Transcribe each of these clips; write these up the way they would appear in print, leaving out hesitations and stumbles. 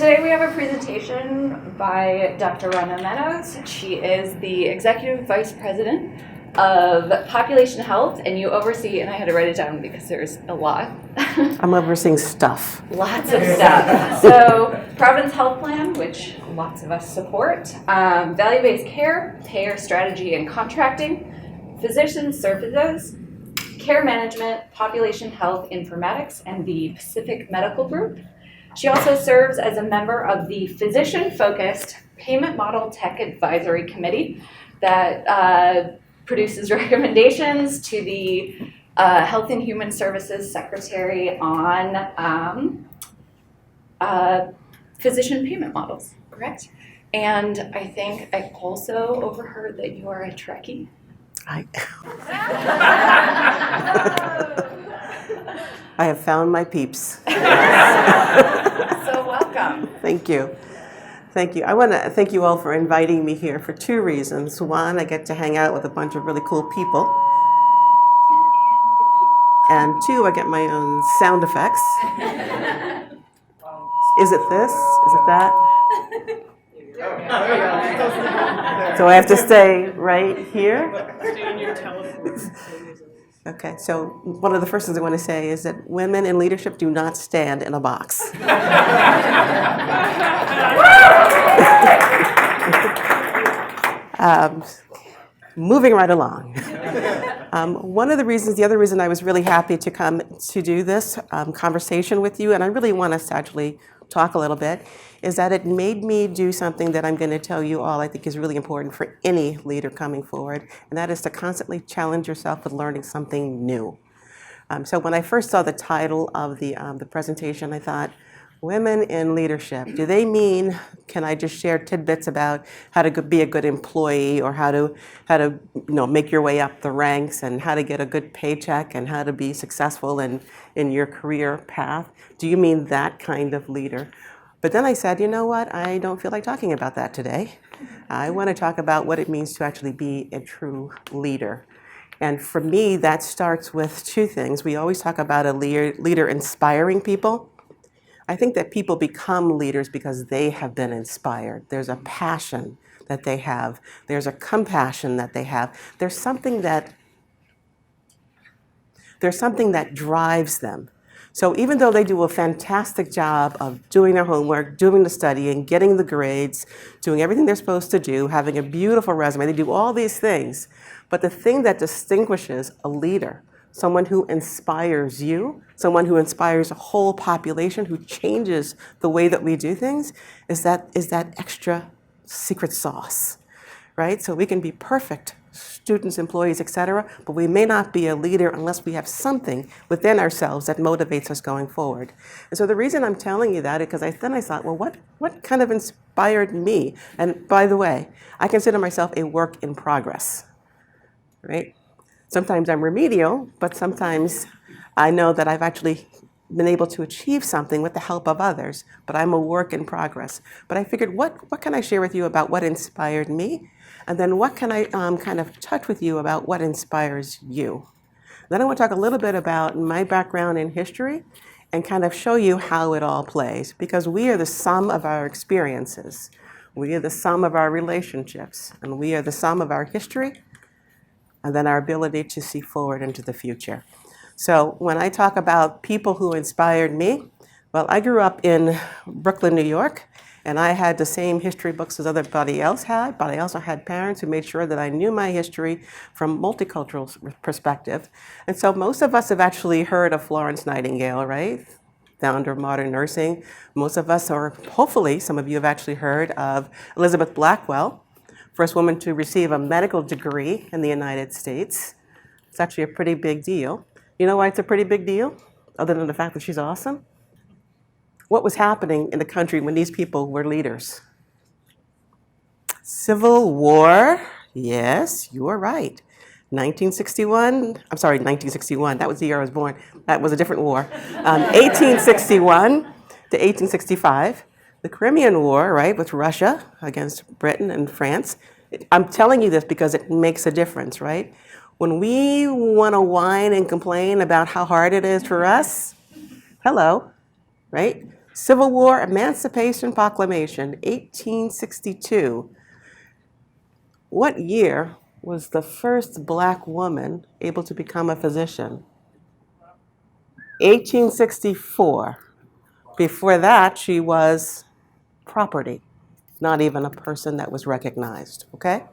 Today we have a presentation by Dr. Rhonda Medows. She is the Executive Vice President of Population Health, and you oversee, and I had to write it down because there's a lot. I'm overseeing stuff. Lots of stuff. So, Providence Health Plan, which lots of us support, value-based care, payer strategy and contracting, physician services, care management, population health informatics, and the Pacific Medical Group. She also serves as a member of the physician-focused Payment Model Tech Advisory Committee that produces recommendations to the Health and Human Services Secretary on physician payment models, correct? And I think I also overheard that you are a Trekkie. I have found my peeps. So welcome. Thank you. Thank you. I want to thank you all for inviting me here for two reasons. One, I get to hang out with a bunch of really cool people. And two, I get my own sound effects. Is it this? Is it that? So I have to stay right here? Stay in your telephone. Okay, so one of the first things I want to say is that women in leadership do not stand in a box. Moving right along. The other reason I was really happy to come to do this conversation with you, and I really want us to actually talk a little bit, is that it made me do something that I'm going to tell you all I think is really important for any leader coming forward, and that is to constantly challenge yourself with learning something new. So when I first saw the title of the presentation, I thought, women in leadership, do they mean, can I just share tidbits about how to be a good employee, or how to make your way up the ranks, and how to get a good paycheck, and how to be successful in your career path? Do you mean that kind of leader? But then I said, you know what, I don't feel like talking about that today. I want to talk about what it means to actually be a true leader. And for me, that starts with two things. We always talk about a leader inspiring people. I think that people become leaders because they have been inspired. There's a passion that they have. There's a compassion that they have. There's something that drives them. So even though they do a fantastic job of doing their homework, doing the studying, getting the grades, doing everything they're supposed to do, having a beautiful resume, they do all these things. But the thing that distinguishes a leader, someone who inspires you, someone who inspires a whole population, who changes the way that we do things, is that extra secret sauce, right? So we can be perfect students, employees, etc., but we may not be a leader unless we have something within ourselves that motivates us going forward. And so the reason I'm telling you that is because then I thought, well, what kind of inspired me? And by the way, I consider myself a work in progress, right? Sometimes I'm remedial, but sometimes I know that I've actually been able to achieve something with the help of others, but I'm a work in progress. But I figured, what can I share with you about what inspired me? And then what can I kind of touch with you about what inspires you? Then I want to talk a little bit about my background in history and kind of show you how it all plays, because we are the sum of our experiences. We are the sum of our relationships, and we are the sum of our history, and then our ability to see forward into the future. So when I talk about people who inspired me, well, I grew up in Brooklyn, New York, and I had the same history books as everybody else had, but I also had parents who made sure that I knew my history from a multicultural perspective. And so most of us have actually heard of Florence Nightingale, right? Founder of modern nursing. Most of us, or hopefully some of you have actually heard of Elizabeth Blackwell, first woman to receive a medical degree in the United States. It's actually a pretty big deal. You know why it's a pretty big deal, other than the fact that she's awesome? What was happening in the country when these people were leaders? Civil War. Yes, you are right. 1961, that was the year I was born. That was a different war. 1861 to 1865. The Crimean War, right, with Russia against Britain and France. I'm telling you this because it makes a difference, right? When we want to whine and complain about how hard it is for us, hello, right? Civil War Emancipation Proclamation, 1862. What year was the first black woman able to become a physician? 1864. Before that, she was property, not even a person that was recognized, okay?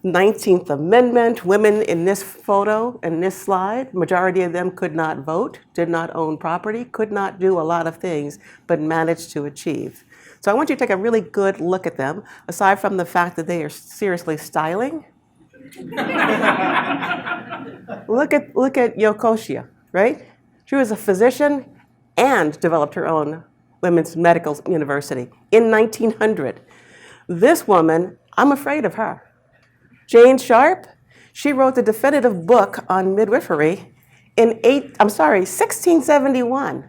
19th Amendment, women in this photo, in this slide, majority of them could not vote, did not own property, could not do a lot of things, but managed to achieve. So I want you to take a really good look at them, aside from the fact that they are seriously styling. Look at Yokoshia, right? She was a physician and developed her own women's medical university in 1900. This woman, I'm afraid of her. Jane Sharp, she wrote the definitive book on midwifery in 1671.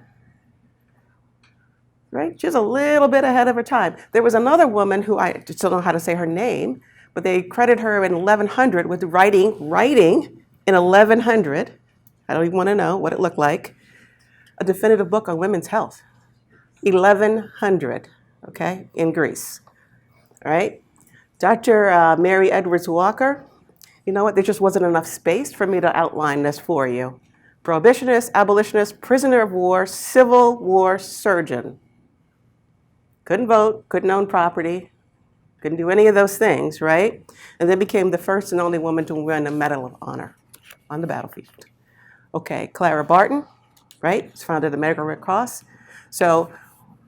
Right? She's a little bit ahead of her time. There was another woman who I just don't know how to say her name, but they credit her in 1100 with writing in 1100. I don't even want to know what it looked like. A definitive book on women's health. 1100, okay, in Greece. All right? Dr. Mary Edwards Walker, you know what? There just wasn't enough space for me to outline this for you. Prohibitionist, abolitionist, prisoner of war, Civil War surgeon. Couldn't vote, couldn't own property, couldn't do any of those things, right? And then became the first and only woman to win a Medal of Honor on the battlefield. Okay, Clara Barton, right? She's founded the American Red Cross. So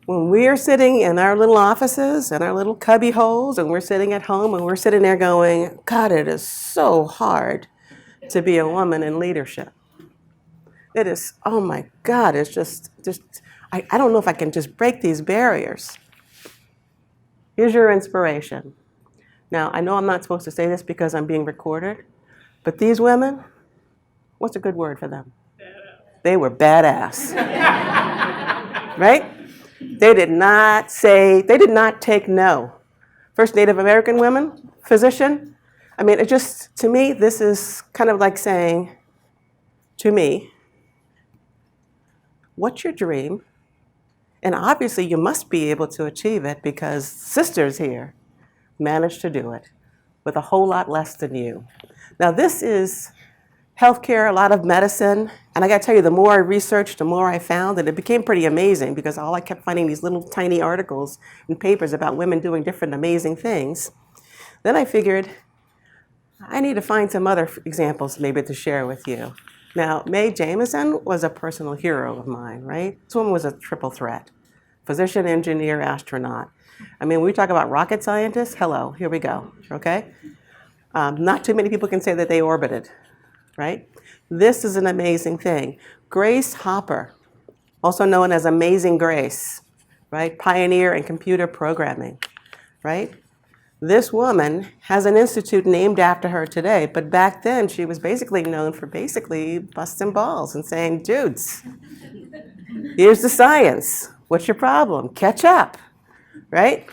when we're sitting in our little offices and our little cubby holes and we're sitting at home and we're sitting there going, God, it is so hard to be a woman in leadership. It is, oh my God, it's just I don't know if I can just break these barriers. Here's your inspiration. Now, I know I'm not supposed to say this because I'm being recorded, but these women, what's a good word for them? Badass. They were badass. Right? They did not take no. First Native American women, physician. I mean, it just, to me, this is kind of like saying, to me, what's your dream? And obviously you must be able to achieve it because sisters here managed to do it with a whole lot less than you. Now this is healthcare, a lot of medicine, and I gotta tell you, the more I researched, the more I found, and it became pretty amazing because I kept finding these little tiny articles and papers about women doing different amazing things. Then I figured, I need to find some other examples maybe to share with you. Now, Mae Jemison was a personal hero of mine, right? This woman was a triple threat. Physician, engineer, astronaut. I mean, when we talk about rocket scientists, hello, here we go, okay? Not too many people can say that they orbited, right? This is an amazing thing. Grace Hopper, also known as Amazing Grace, right? Pioneer in computer programming, right? This woman has an institute named after her today, but back then she was basically known for busting balls and saying, dudes, here's the science. What's your problem? Catch up, right?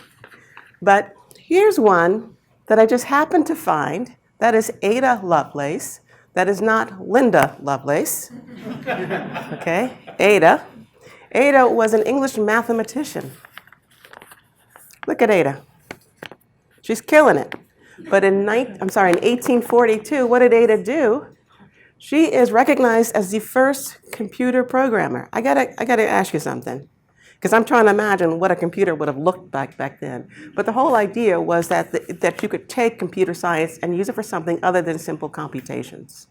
But here's one that I just happened to find. That is Ada Lovelace. That is not Linda Lovelace. Okay, Ada. Ada was an English mathematician. Look at Ada. She's killing it. But in 1842, what did Ada do? She is recognized as the first computer programmer. I gotta ask you something, because I'm trying to imagine what a computer would have looked like back then. But the whole idea was that you could take computer science and use it for something other than simple computations,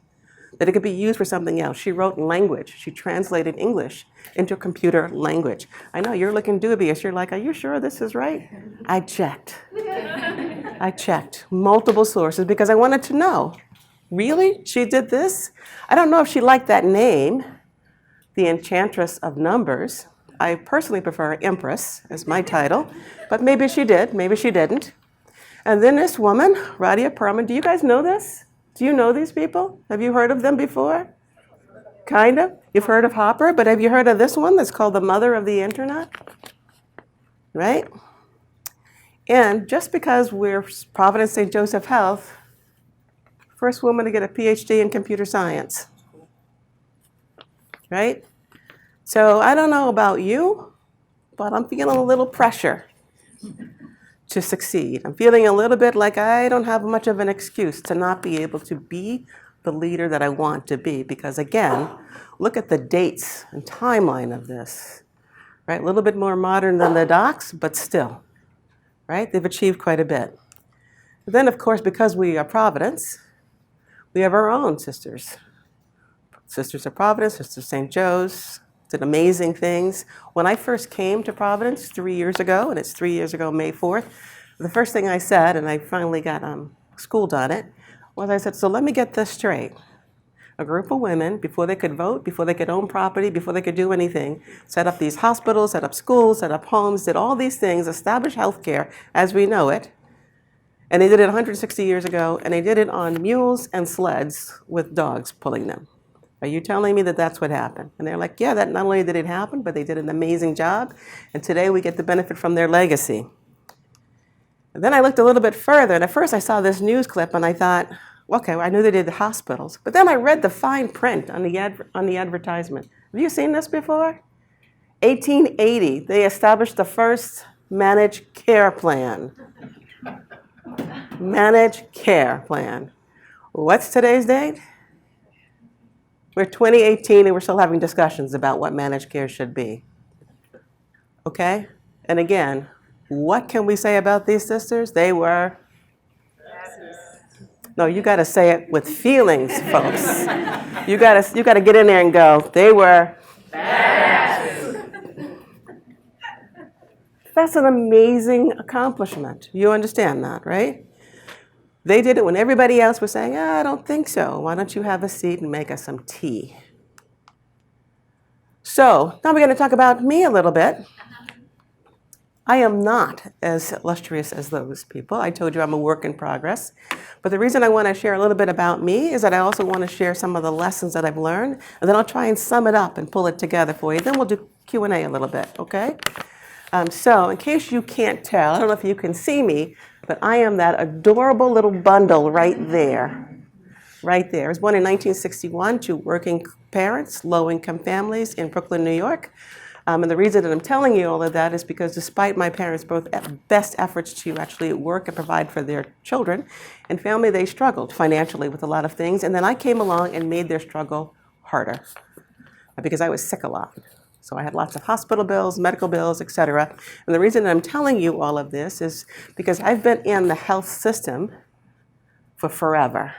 that it could be used for something else. She wrote language. She translated English into computer language. I know you're looking dubious. You're like, are you sure this is right? I checked. I checked multiple sources because I wanted to know. Really? She did this? I don't know if she liked that name, the Enchantress of Numbers. I personally prefer Empress as my title, but maybe she did, maybe she didn't. And then this woman, Radia Perlman, do you guys know this? Do you know these people? Have you heard of them before? Kind of. You've heard of Hopper, but have you heard of this one that's called the mother of the internet? Right? And just because we're Providence St. Joseph Health, first woman to get a PhD in computer science. Right? So I don't know about you, but I'm feeling a little pressure to succeed. I'm feeling a little bit like I don't have much of an excuse to not be able to be the leader that I want to be. Because again, look at the dates and timeline of this, right? A little bit more modern than the docs, but still, right? They've achieved quite a bit. But then, of course, because we are Providence, we have our own sisters. Sisters of Providence, Sisters St. Joe's, did amazing things. When I first came to Providence 3 years ago, and it's 3 years ago, May 4th, the first thing I said, and I finally got schooled on it, was I said, so let me get this straight. A group of women, before they could vote, before they could own property, before they could do anything, set up these hospitals, set up schools, set up homes, did all these things, established healthcare as we know it. And they did it 160 years ago, and they did it on mules and sleds with dogs pulling them. Are you telling me that that's what happened? And they're like, yeah, that not only did it happen, but they did an amazing job. And today we get the benefit from their legacy. And then I looked a little bit further, and at first I saw this news clip, and I thought, okay, well, I knew they did the hospitals. But then I read the fine print on the advertisement. Have you seen this before? 1880, they established the first managed care plan. Managed care plan. What's today's date? We're 2018 and we're still having discussions about what managed care should be. Okay? And again, what can we say about these sisters? They were... No, you got to say it with feelings, folks. You got to get in there and go, they were... That's an amazing accomplishment. You understand that, right? They did it when everybody else was saying, I don't think so. Why don't you have a seat and make us some tea? So now we're going to talk about me a little bit. I am not as illustrious as those people. I told you I'm a work in progress. But the reason I want to share a little bit about me is that I also want to share some of the lessons that I've learned, and then I'll try and sum it up and pull it together for you. Then we'll do Q&A a little bit, okay? So in case you can't tell, I don't know if you can see me, but I am that adorable little bundle right there. Right there. I was born in 1961 to working parents, low-income families in Brooklyn, New York. And the reason that I'm telling you all of that is because despite my parents' both best efforts to actually work and provide for their children and family, they struggled financially with a lot of things. And then I came along and made their struggle harder because I was sick a lot. So I had lots of hospital bills, medical bills, etc. And the reason I'm telling you all of this is because I've been in the health system for forever,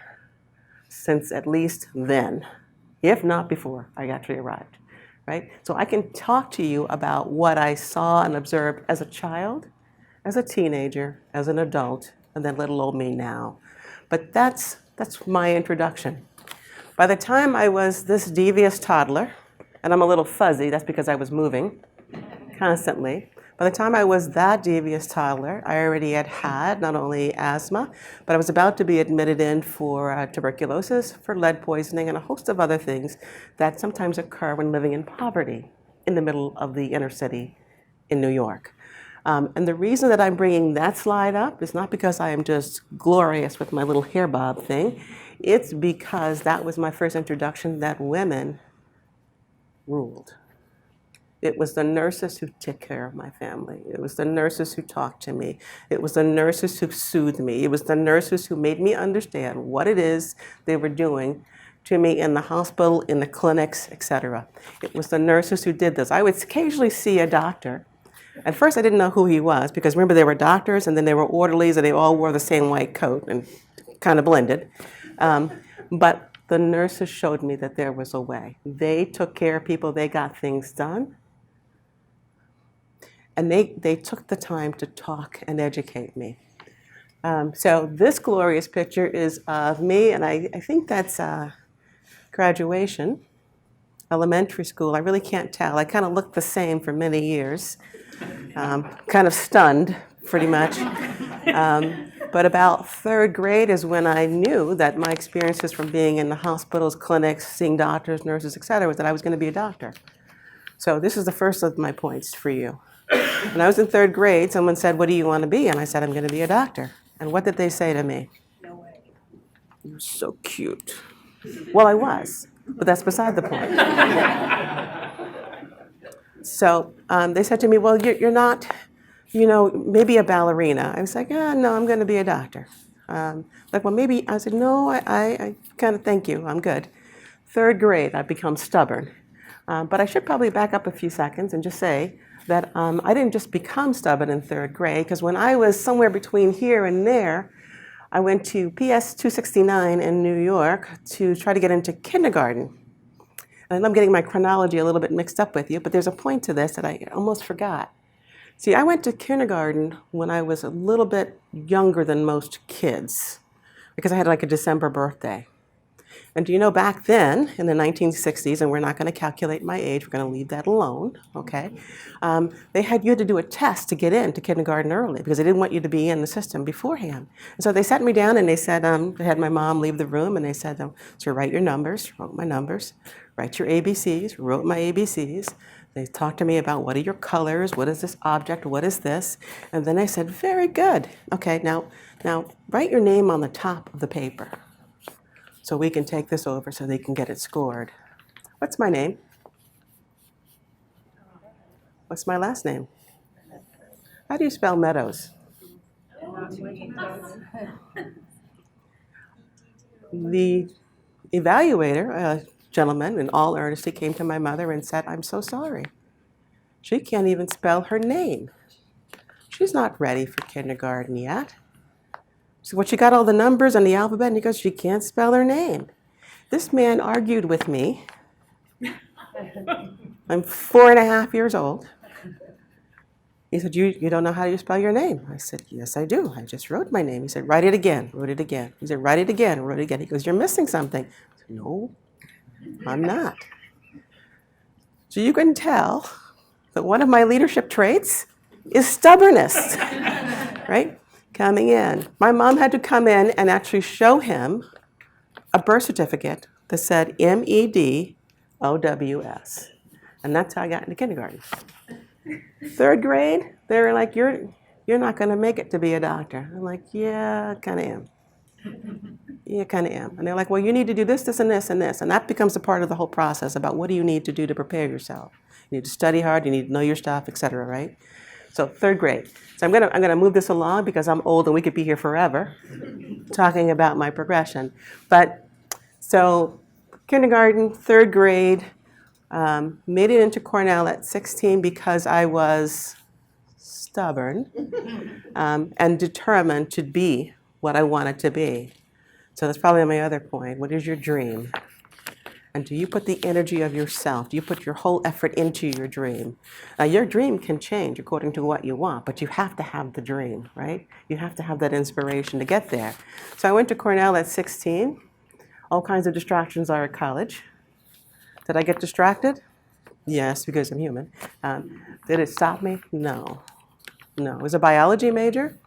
since at least then, if not before I actually arrived, right? So I can talk to you about what I saw and observed as a child, as a teenager, as an adult, and then little old me now. But that's my introduction. By the time I was this devious toddler, and I'm a little fuzzy, that's because I was moving constantly. By the time I was that devious toddler, I already had not only asthma, but I was about to be admitted in for tuberculosis, for lead poisoning, and a host of other things that sometimes occur when living in poverty in the middle of the inner city in New York. And the reason that I'm bringing that slide up is not because I am just glorious with my little hair bob thing. It's because that was my first introduction that women ruled. It was the nurses who took care of my family. It was the nurses who talked to me. It was the nurses who soothed me. It was the nurses who made me understand what it is they were doing to me in the hospital, in the clinics, etc. It was the nurses who did this. I would occasionally see a doctor. At first I didn't know who he was because remember there were doctors and then there were orderlies and they all wore the same white coat and kind of blended. But the nurses showed me that there was a way. They took care of people, they got things done. And they took the time to talk and educate me. So this glorious picture is of me, and I think that's graduation, elementary school. I really can't tell. I kind of looked the same for many years, kind of stunned, pretty much. But about third grade is when I knew that my experiences from being in the hospitals, clinics, seeing doctors, nurses, etc., was that I was going to be a doctor. So this is the first of my points for you. When I was in third grade, someone said, what do you want to be? And I said, I'm going to be a doctor. And what did they say to me? No way. You're so cute. Well, I was, but that's beside the point. So they said to me, well, you're not, maybe a ballerina. I was like, no, I'm going to be a doctor. Like, well, maybe, I said, no, I kind of, thank you, I'm good. Third grade, I become stubborn. But I should probably back up a few seconds and just say that I didn't just become stubborn in third grade, because when I was somewhere between here and there, I went to PS 269 in New York to try to get into kindergarten. And I'm getting my chronology a little bit mixed up with you, but there's a point to this that I almost forgot. See, I went to kindergarten when I was a little bit younger than most kids, because I had like a December birthday. And do you know, back then, in the 1960s, and we're not going to calculate my age, we're going to leave that alone, okay? You had to do a test to get into kindergarten early, because they didn't want you to be in the system beforehand. And so they sat me down and they said, they had my mom leave the room, and they said, so write your numbers, wrote my numbers, write your ABCs, wrote my ABCs. They talked to me about what are your colors, what is this object, what is this? And then I said, very good. Okay, now write your name on the top of the paper, so we can take this over so they can get it scored. What's my name? What's my last name? How do you spell Meadows? The evaluator, a gentleman in all earnesty, came to my mother and said, I'm so sorry. She can't even spell her name. She's not ready for kindergarten yet. So what, she got all the numbers and the alphabet, and he goes, she can't spell her name. This man argued with me. I'm 4.5 years old. He said, you don't know how you spell your name? I said, yes, I do. I just wrote my name. He said, write it again, wrote it again. He said, write it again, wrote it again. He goes, you're missing something. I said, no, I'm not. So you can tell that one of my leadership traits is stubbornness, right? Coming in. My mom had to come in and actually show him a birth certificate that said MEDOWS. And that's how I got into kindergarten. Third grade, they were like, you're not going to make it to be a doctor. I'm like, yeah, kind of am. Yeah, kind of am. And they're like, well, you need to do this, this, and this, and this. And that becomes a part of the whole process about what do you need to do to prepare yourself. You need to study hard, you need to know your stuff, et cetera, right? So third grade. So I'm gonna move this along because I'm old and we could be here forever talking about my progression. But so kindergarten, third grade, made it into Cornell at 16 because I was stubborn and determined to be what I wanted to be. So that's probably my other point. What is your dream? And do you put the energy of yourself? Do you put your whole effort into your dream? Your dream can change according to what you want, but you have to have the dream, right? You have to have that inspiration to get there. So I went to Cornell at 16. All kinds of distractions are at college. Did I get distracted? Yes, because I'm human. Did it stop me? No. No. I was a biology major,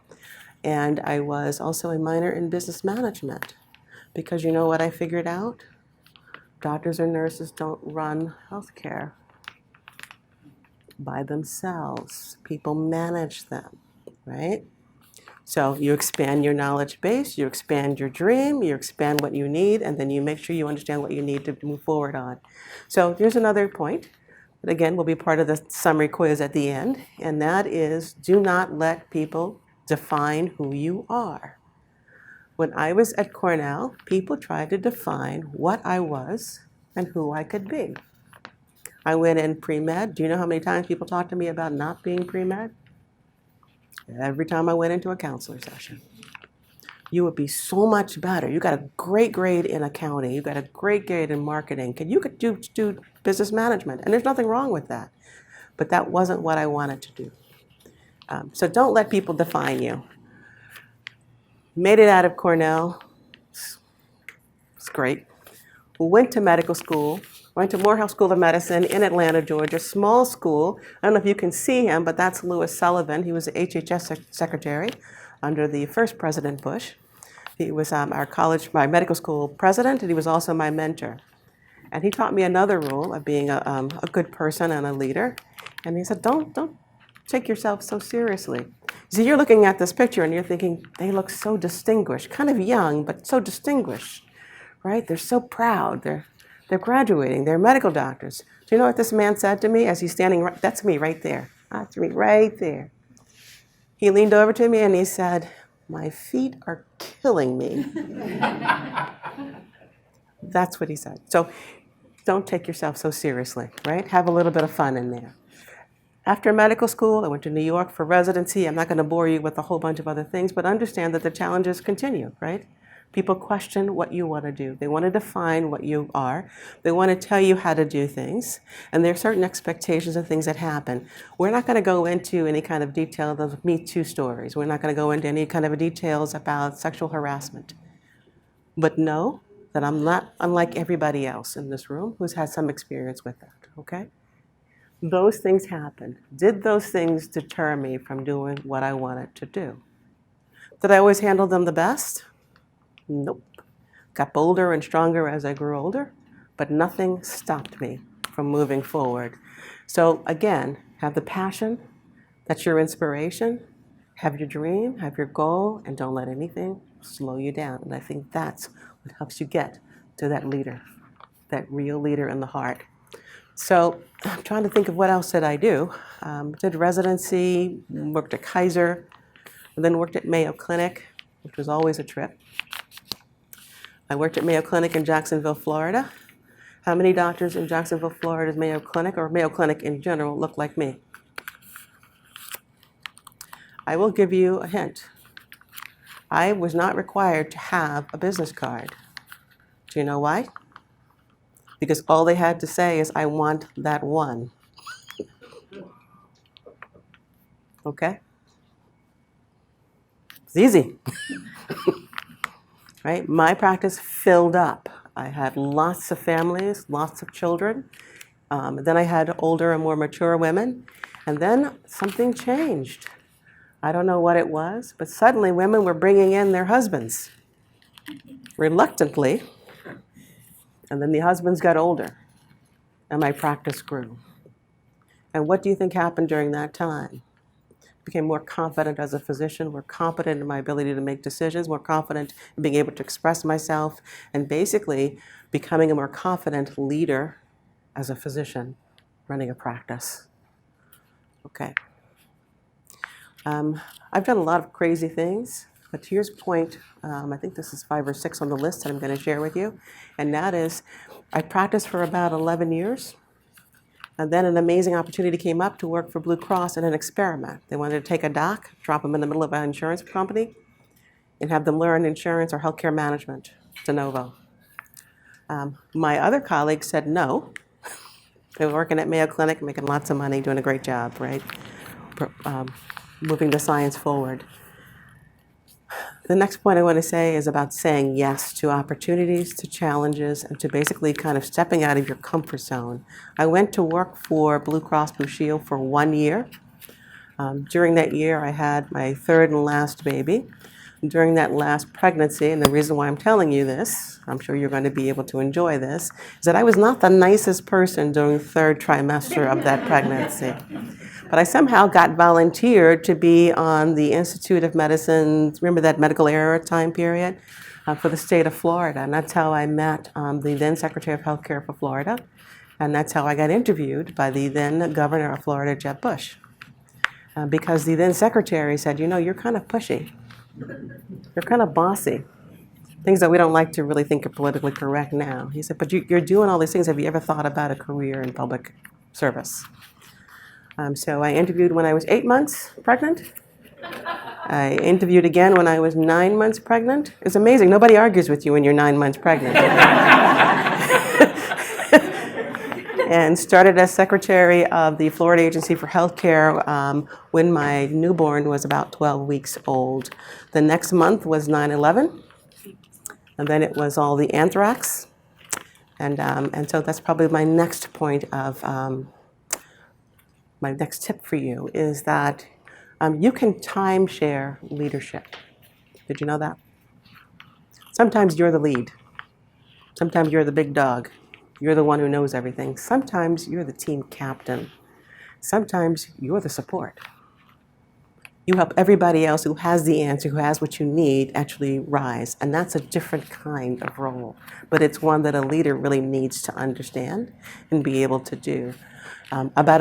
and I was also a minor in business management. Because you know what I figured out? Doctors or nurses don't run healthcare by themselves. People manage them, right? So you expand your knowledge base, you expand your dream, you expand what you need, and then you make sure you understand what you need to move forward on. So here's another point that, again, will be part of the summary quiz at the end, and that is do not let people define who you are. When I was at Cornell, people tried to define what I was and who I could be. I went in pre-med. Do you know how many times people talked to me about not being pre-med? Every time I went into a counselor session. You would be so much better. You got a great grade in accounting. You got a great grade in marketing. You could do business management, and there's nothing wrong with that. But that wasn't what I wanted to do. So don't let people define you. Made it out of Cornell. It's great. Went to medical school. Went to Morehouse School of Medicine in Atlanta, Georgia. Small school. I don't know if you can see him, but that's Louis Sullivan. He was the HHS secretary under the first President Bush. He was my medical school president, and he was also my mentor. And he taught me another rule of being a good person and a leader. And he said, don't take yourself so seriously. So you're looking at this picture and you're thinking, they look so distinguished, kind of young, but so distinguished, right? They're so proud. They're graduating. They're medical doctors. Do you know what this man said to me as he's standing right, that's me right there. That's me right there. He leaned over to me and he said, "My feet are killing me." That's what he said. So don't take yourself so seriously, right? Have a little bit of fun in there. After medical school, I went to New York for residency. I'm not going to bore you with a whole bunch of other things, but understand that the challenges continue, right? People question what you want to do. They want to define what you are. They want to tell you how to do things. And there are certain expectations of things that happen. We're not going to go into any kind of detail of Me Too stories. We're not going to go into any kind of details about sexual harassment. But know that I'm not unlike everybody else in this room who's had some experience with that, okay? Those things happened. Did those things deter me from doing what I wanted to do? Did I always handle them the best? Nope. Got bolder and stronger as I grew older, but nothing stopped me from moving forward. So again, have the passion, that's your inspiration, have your dream, have your goal, and don't let anything slow you down. And I think that's what helps you get to that leader, that real leader in the heart. So I'm trying to think of what else did I do. Did residency, worked at Kaiser, and then worked at Mayo Clinic, which was always a trip. I worked at Mayo Clinic in Jacksonville, Florida. How many doctors in Jacksonville, Florida's Mayo Clinic, or Mayo Clinic in general, look like me? I will give you a hint. I was not required to have a business card. Do you know why? Because all they had to say is, "I want that one." Okay? It's easy. Right? My practice filled up. I had lots of families, lots of children. Then I had older and more mature women. And then something changed. I don't know what it was, but suddenly women were bringing in their husbands, reluctantly. And then the husbands got older, and my practice grew. And what do you think happened during that time? Became more confident as a physician, more confident in my ability to make decisions, more confident in being able to express myself, and basically becoming a more confident leader as a physician running a practice. Okay. I've done a lot of crazy things, but here's a point. I think this is 5 or 6 on the list that I'm going to share with you, and that is I practiced for about 11 years. And then an amazing opportunity came up to work for Blue Cross in an experiment. They wanted to take a doc, drop them in the middle of an insurance company, and have them learn insurance or healthcare management de novo. My other colleagues said no. They were working at Mayo Clinic, making lots of money, doing a great job, right? Moving the science forward. The next point I want to say is about saying yes to opportunities, to challenges, and to basically kind of stepping out of your comfort zone. I went to work for Blue Cross Blue Shield for 1 year. During that year, I had my 3rd and last baby. During that last pregnancy, and the reason why I'm telling you this, I'm sure you're going to be able to enjoy this, is that I was not the nicest person during the 3rd trimester of that pregnancy. But I somehow got volunteered to be on the Institute of Medicine, remember that medical era time period, for the state of Florida. And that's how I met the then Secretary of Healthcare for Florida. And that's how I got interviewed by the then Governor of Florida, Jeb Bush. Because the then Secretary said, "You know, you're kind of pushy. You're kind of bossy." Things that we don't like to really think are politically correct now. He said, "But you're doing all these things. Have you ever thought about a career in public service?" So I interviewed when I was 8 months pregnant. I interviewed again when I was 9 months pregnant. It's amazing. Nobody argues with you when you're 9 months pregnant. And started as secretary of the Florida Agency for Healthcare when my newborn was about 12 weeks old. The next month was 9/11, and then it was all the anthrax. And so that's probably my next point of my next tip for you is that you can timeshare leadership. Did you know that? Sometimes you're the lead. Sometimes you're the big dog. You're the one who knows everything. Sometimes you're the team captain. Sometimes you're the support. You help everybody else who has the answer, who has what you need, actually rise. And that's a different kind of role. But it's one that a leader really needs to understand and be able to do. About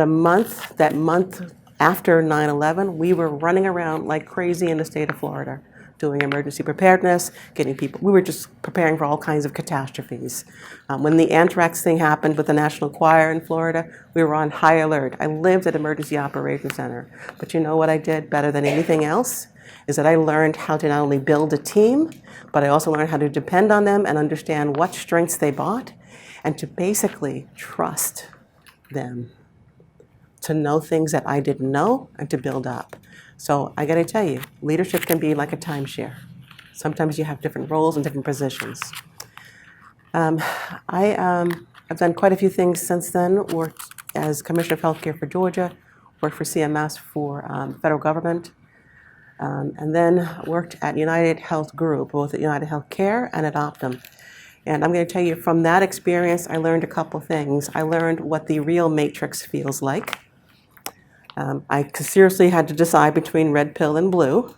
that month after 9/11, we were running around like crazy in the state of Florida, doing emergency preparedness, getting people, we were just preparing for all kinds of catastrophes. When the anthrax thing happened with the National Choir in Florida, we were on high alert. I lived at Emergency Operations Center. But you know what I did better than anything else? Is that I learned how to not only build a team, but I also learned how to depend on them and understand what strengths they brought, and to basically trust them, to know things that I didn't know and to build up. So I gotta tell you, leadership can be like a timeshare. Sometimes you have different roles and different positions. I've done quite a few things since then. Worked as Commissioner of Healthcare for Georgia, worked for CMS for federal government, and then worked at United Health Group, both at United Healthcare and at Optum. And I'm going to tell you, from that experience, I learned a couple things. I learned what the real matrix feels like. I seriously had to decide between red pill and blue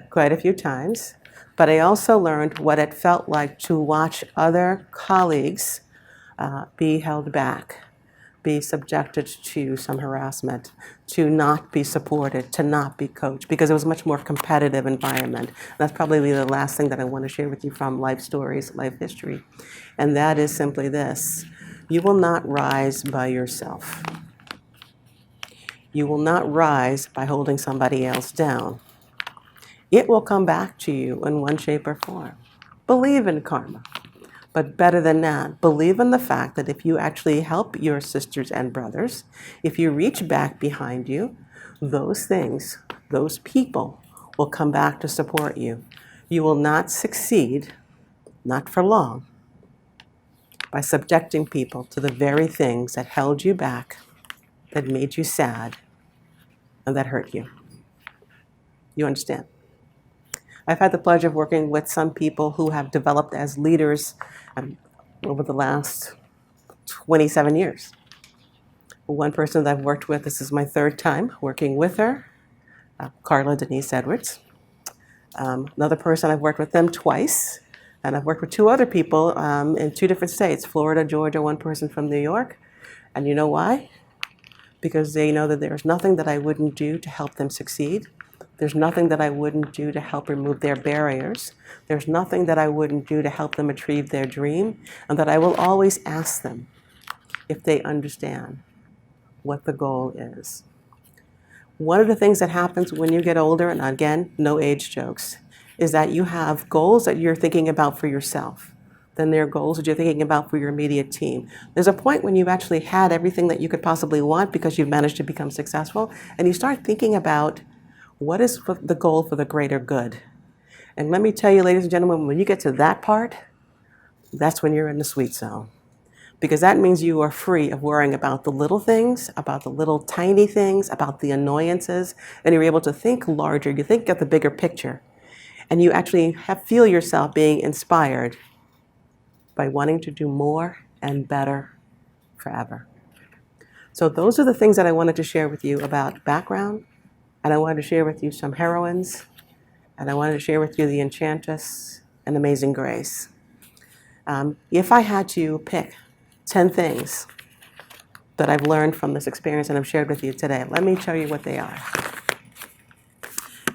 quite a few times. But I also learned what it felt like to watch other colleagues be held back, be subjected to some harassment, to not be supported, to not be coached, because it was a much more competitive environment. That's probably the last thing that I want to share with you from life stories, life history. And that is simply this: you will not rise by yourself. You will not rise by holding somebody else down. It will come back to you in one shape or form. Believe in karma. But better than that, believe in the fact that if you actually help your sisters and brothers, if you reach back behind you, those things, those people will come back to support you. You will not succeed, not for long, by subjecting people to the very things that held you back, that made you sad, and that hurt you. You understand? I've had the pleasure of working with some people who have developed as leaders over the last 27 years. One person that I've worked with, this is my third time working with her, Carla Denise Edwards. Another person, I've worked with them twice, and I've worked with two other people in two different states, Florida, Georgia, one person from New York. And you know why? Because they know that there's nothing that I wouldn't do to help them succeed. There's nothing that I wouldn't do to help remove their barriers. There's nothing that I wouldn't do to help them achieve their dream, and that I will always ask them if they understand what the goal is. One of the things that happens when you get older, and again, no age jokes, is that you have goals that you're thinking about for yourself. Then there are goals that you're thinking about for your immediate team. There's a point when you've actually had everything that you could possibly want because you've managed to become successful, and you start thinking about what is the goal for the greater good. And let me tell you, ladies and gentlemen, when you get to that part, that's when you're in the sweet zone. Because that means you are free of worrying about the little things, about the little tiny things, about the annoyances, and you're able to think larger. You think of the bigger picture, and you actually feel yourself being inspired by wanting to do more and better forever. So those are the things that I wanted to share with you about background, and I wanted to share with you some heroines, and I wanted to share with you the Enchantress and Amazing Grace. If I had to pick 10 things that I've learned from this experience and I've shared with you today, let me show you what they are.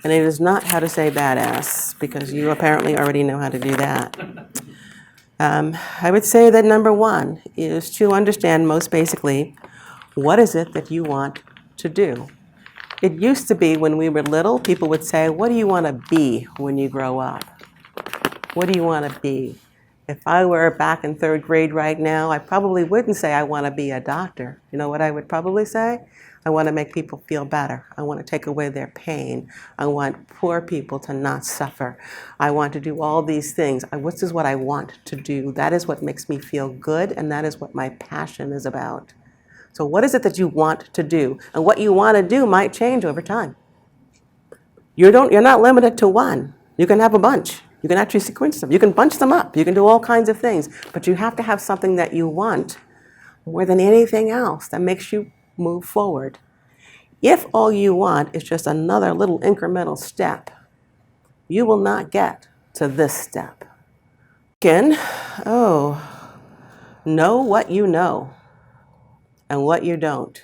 And it is not how to say badass, because you apparently already know how to do that. I would say that number one is to understand, most basically, what is it that you want to do? It used to be when we were little, people would say, what do you want to be when you grow up? What do you want to be? If I were back in third grade right now, I probably wouldn't say I want to be a doctor. You know what I would probably say? I want to make people feel better. I want to take away their pain. I want poor people to not suffer. I want to do all these things. This is what I want to do. That is what makes me feel good, and that is what my passion is about. So what is it that you want to do? And what you want to do might change over time. You're not limited to one. You can have a bunch. You can actually sequence them. You can bunch them up. You can do all kinds of things. But you have to have something that you want more than anything else that makes you move forward. If all you want is just another little incremental step, you will not get to this step. Again, know what you know and what you don't,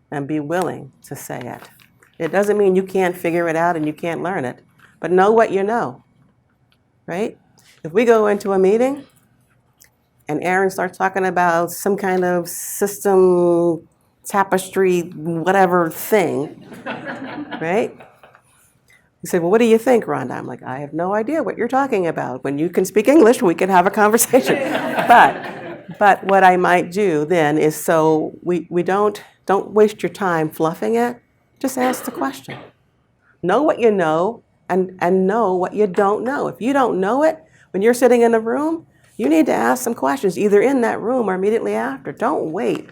and be willing to say it. It doesn't mean you can't figure it out and you can't learn it, but know what you know, right? If we go into a meeting and Aaron starts talking about some kind of system, tapestry, whatever thing, right? You say, well, what do you think, Rhonda? I'm like, I have no idea what you're talking about. When you can speak English, we can have a conversation. But what I might do then is, so we don't waste your time fluffing it. Just ask the question. Know what you know and know what you don't know. If you don't know it, when you're sitting in the room, you need to ask some questions, either in that room or immediately after. Don't wait.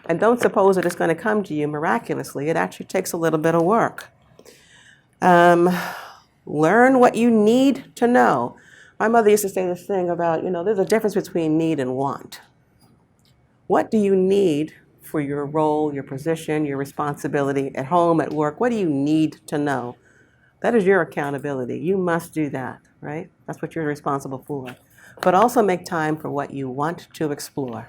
And don't suppose that it's going to come to you miraculously. It actually takes a little bit of work. Learn what you need to know. My mother used to say this thing about, there's a difference between need and want. What do you need for your role, your position, your responsibility at home, at work? What do you need to know? That is your accountability. You must do that, right? That's what you're responsible for. But also make time for what you want to explore.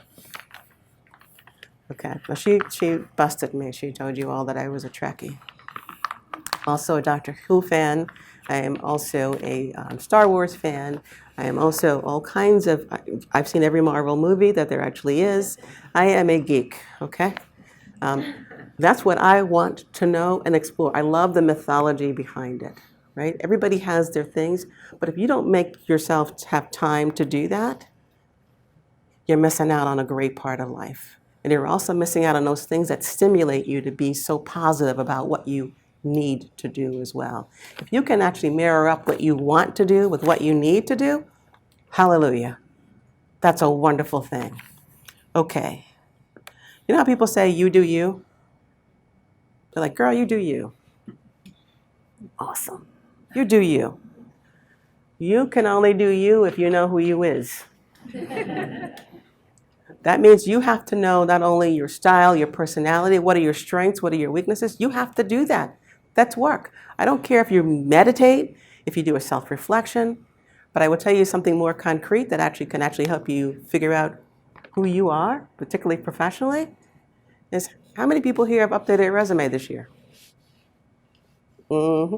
Okay, well, she busted me. She told you all that I was a Trekkie. Also a Doctor Who fan. I am also a Star Wars fan. I am also all kinds of, I've seen every Marvel movie that there actually is. I am a geek, okay? That's what I want to know and explore. I love the mythology behind it, right? Everybody has their things, but if you don't make yourself have time to do that, you're missing out on a great part of life. And you're also missing out on those things that stimulate you to be so positive about what you need to do as well. If you can actually mirror up what you want to do with what you need to do, hallelujah. That's a wonderful thing. Okay. You know how people say, you do you? They're like, girl, you do you. Awesome. You do you. You can only do you if you know who you is. That means you have to know not only your style, your personality, what are your strengths, what are your weaknesses. You have to do that. That's work. I don't care if you meditate, if you do a self-reflection, but I will tell you something more concrete that can help you figure out who you are, particularly professionally, is how many people here have updated a resume this year? Mm-hmm.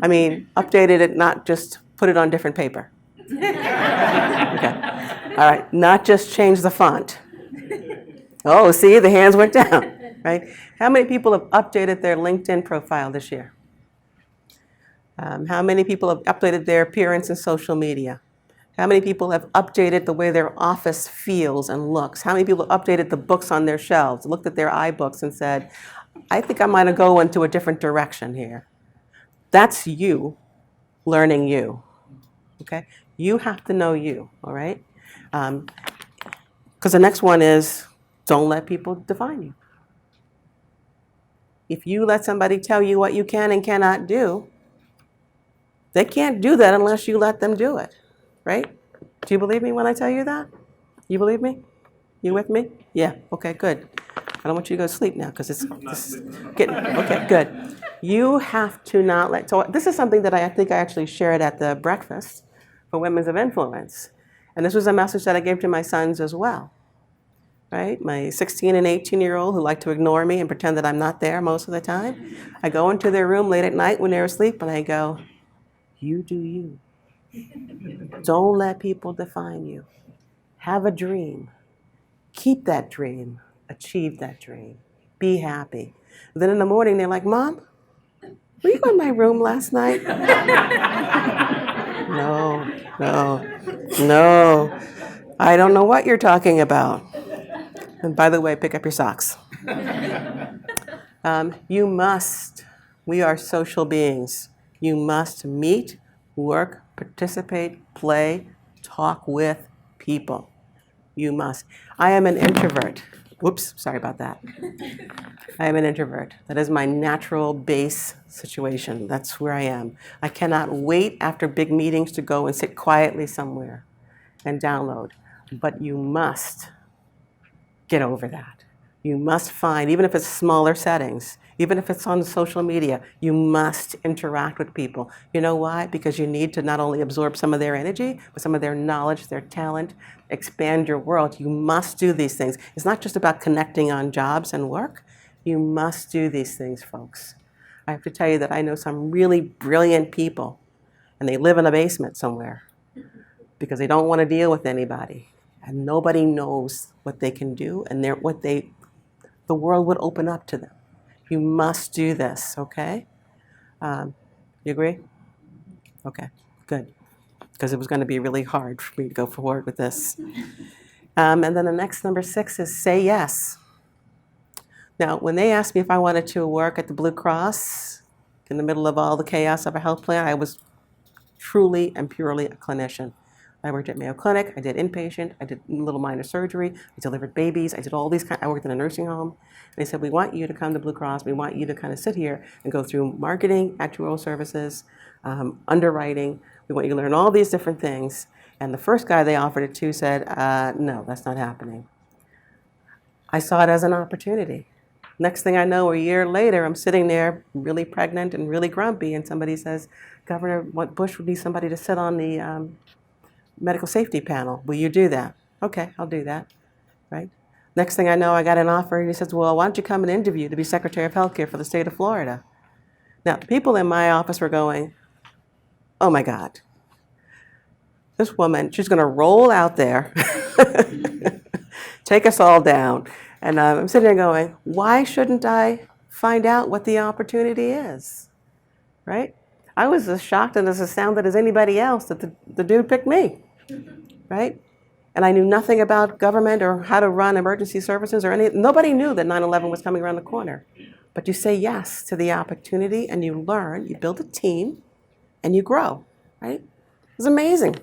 I mean, updated it, not just put it on different paper. Okay. All right, not just change the font. Oh, see, the hands went down, right? How many people have updated their LinkedIn profile this year? How many people have updated their appearance in social media? How many people have updated the way their office feels and looks? How many people have updated the books on their shelves, looked at their iBooks and said, I think I might go into a different direction here? That's you learning you, okay? You have to know you, all right? Because the next one is, don't let people define you. If you let somebody tell you what you can and cannot do, they can't do that unless you let them do it, right? Do you believe me when I tell you that? You believe me? You with me? Yeah, okay, good. I don't want you to go to sleep now because it's getting, okay, good. You have to not let, so this is something that I think I actually shared at the breakfast for Women of Influence. And this was a message that I gave to my sons as well, right? My 16 and 18-year-old who like to ignore me and pretend that I'm not there most of the time. I go into their room late at night when they're asleep and I go, you do you. Don't let people define you. Have a dream. Keep that dream. Achieve that dream. Be happy. Then in the morning, they're like, Mom, were you in my room last night? No. I don't know what you're talking about. And by the way, pick up your socks. You must. We are social beings. You must meet, work, participate, play, talk with people. You must. I am an introvert. Whoops, sorry about that. I am an introvert. That is my natural base situation. That's where I am. I cannot wait after big meetings to go and sit quietly somewhere and download. But you must get over that. You must find, even if it's smaller settings, even if it's on social media, you must interact with people. You know why? Because you need to not only absorb some of their energy, but some of their knowledge, their talent, expand your world. You must do these things. It's not just about connecting on jobs and work. You must do these things, folks. I have to tell you that I know some really brilliant people, and they live in a basement somewhere because they don't want to deal with anybody. And nobody knows what they can do, and the world would open up to them. You must do this, okay? You agree? Okay, good. Because it was going to be really hard for me to go forward with this. And then the next number 6 is say yes. Now, when they asked me if I wanted to work at the Blue Cross in the middle of all the chaos of a health plan, I was truly and purely a clinician. I worked at Mayo Clinic, I did inpatient, I did little minor surgery, I delivered babies, I did all these I worked in a nursing home. And they said, we want you to come to Blue Cross, we want you to kind of sit here and go through marketing, actuarial services, underwriting, we want you to learn all these different things. And the first guy they offered it to said, no, that's not happening. I saw it as an opportunity. Next thing I know, a year later, I'm sitting there really pregnant and really grumpy, and somebody says, Governor Bush would need somebody to sit on the medical safety panel. Will you do that? Okay, I'll do that, right? Next thing I know, I got an offer, and he says, well, why don't you come and interview to be Secretary of Healthcare for the state of Florida? Now, people in my office were going, oh my God, this woman, she's going to roll out there, take us all down. And I'm sitting there going, why shouldn't I find out what the opportunity is, right? I was as shocked and as astounded as anybody else that the dude picked me, right? And I knew nothing about government or how to run emergency services or anything. Nobody knew that 9/11 was coming around the corner. But you say yes to the opportunity and you learn, you build a team, and you grow, right? It was amazing.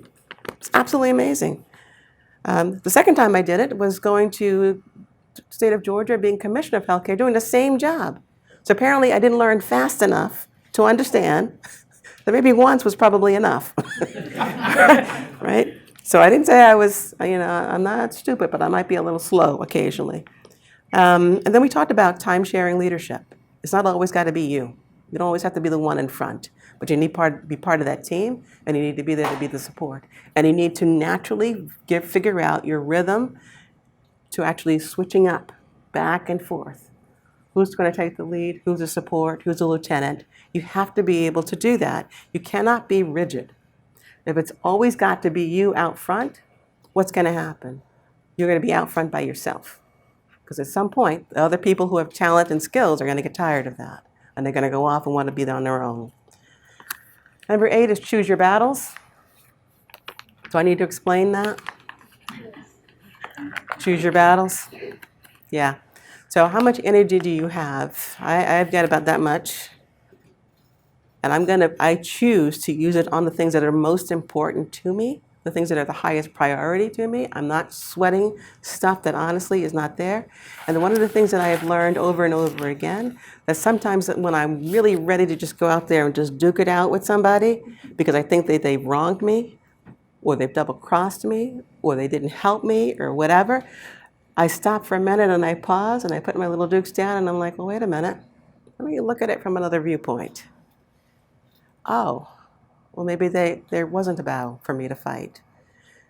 It's absolutely amazing. The second time I did it was going to the state of Georgia, being commissioner of healthcare, doing the same job. So apparently I didn't learn fast enough to understand that maybe once was probably enough, right? So I didn't say I was, I'm not stupid, but I might be a little slow occasionally. And then we talked about time-sharing leadership. It's not always got to be you. You don't always have to be the one in front, but you need to be part of that team, and you need to be there to be the support. And you need to naturally figure out your rhythm to actually switching up back and forth. Who's going to take the lead? Who's the support? Who's the lieutenant? You have to be able to do that. You cannot be rigid. If it's always got to be you out front, what's going to happen? You're going to be out front by yourself. Because at some point, the other people who have talent and skills are going to get tired of that. And they're going to go off and want to be on their own. Number 8 is choose your battles. Do I need to explain that? Choose your battles? Yeah. So how much energy do you have? I've got about that much. And I choose to use it on the things that are most important to me, the things that are the highest priority to me. I'm not sweating stuff that honestly is not there. And one of the things that I have learned over and over again, that sometimes when I'm really ready to just go out there and just duke it out with somebody because I think that they've wronged me, or they've double-crossed me, or they didn't help me, or whatever, I stop for a minute and I pause and I put my little dukes down and I'm like, well, wait a minute. Let me look at it from another viewpoint. Oh, well, maybe there wasn't a battle for me to fight.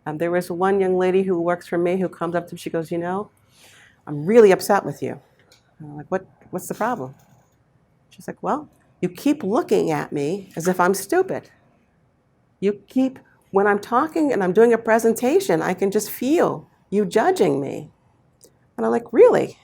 There was one young lady who works for me who comes up to me, she goes, I'm really upset with you. And I'm like, what's the problem? She's like, well, you keep looking at me as if I'm stupid. When I'm talking and I'm doing a presentation, I can just feel you judging me. And I'm like, really?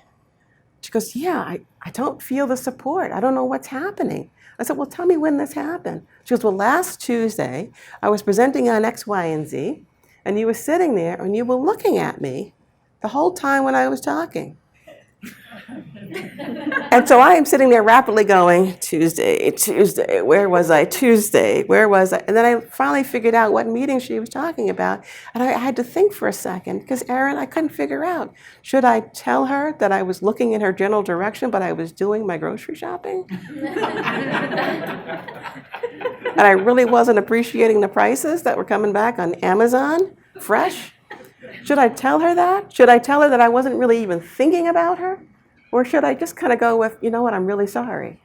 She goes, yeah, I don't feel the support. I don't know what's happening. I said, well, tell me when this happened. She goes, well, last Tuesday, I was presenting on X, Y, and Z, and you were sitting there and you were looking at me the whole time when I was talking. And so I am sitting there rapidly going, Tuesday, where was I? Tuesday, where was I? And then I finally figured out what meeting she was talking about. And I had to think for a second, because Erin, I couldn't figure out. Should I tell her that I was looking in her general direction, but I was doing my grocery shopping? And I really wasn't appreciating the prices that were coming back on Amazon, fresh? Should I tell her that? Should I tell her that I wasn't really even thinking about her? Or should I just kind of go with, you know what, I'm really sorry,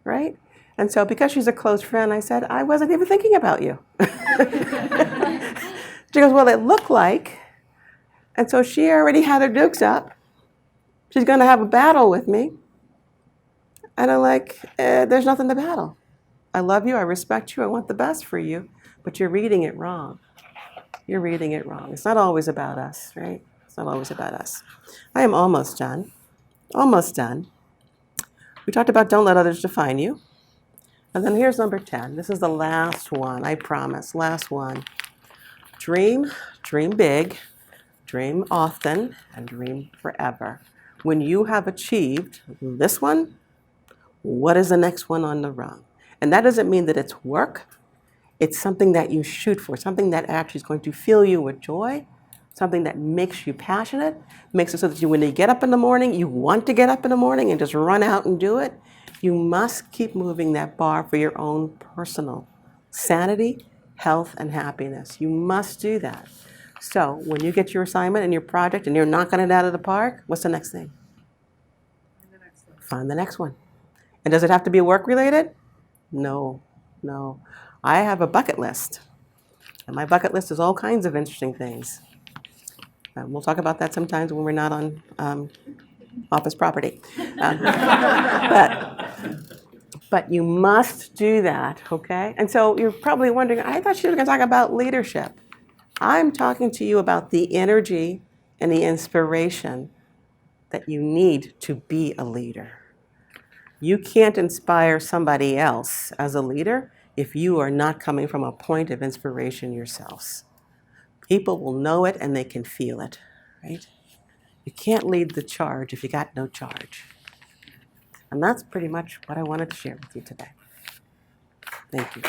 right? And so because she's a close friend, I said, I wasn't even thinking about you. She goes, well, it looked like. And so she already had her dukes up. She's going to have a battle with me. And I'm like, there's nothing to battle. I love you, I respect you, I want the best for you, but you're reading it wrong. You're reading it wrong. It's not always about us, right? It's not always about us. I am almost done. Almost done. We talked about don't let others define you. And then here's number 10. This is the last one, I promise, last one. Dream big, dream often, and dream forever. When you have achieved this one, what is the next one on the rung? And that doesn't mean that it's work. It's something that you shoot for, something that actually is going to fill you with joy, something that makes you passionate, makes it so that when you get up in the morning, you want to get up in the morning and just run out and do it. You must keep moving that bar for your own personal sanity, health, and happiness. You must do that. So when you get your assignment and your project and you're knocking it out of the park, what's the next thing? Find the next one. And does it have to be work related? No. I have a bucket list. And my bucket list is all kinds of interesting things. We'll talk about that sometimes when we're not on office property. But you must do that, okay? And so you're probably wondering, I thought she was going to talk about leadership. I'm talking to you about the energy and the inspiration that you need to be a leader. You can't inspire somebody else as a leader if you are not coming from a point of inspiration yourselves. People will know it and they can feel it, right? You can't lead the charge if you got no charge. And that's pretty much what I wanted to share with you today. Thank you.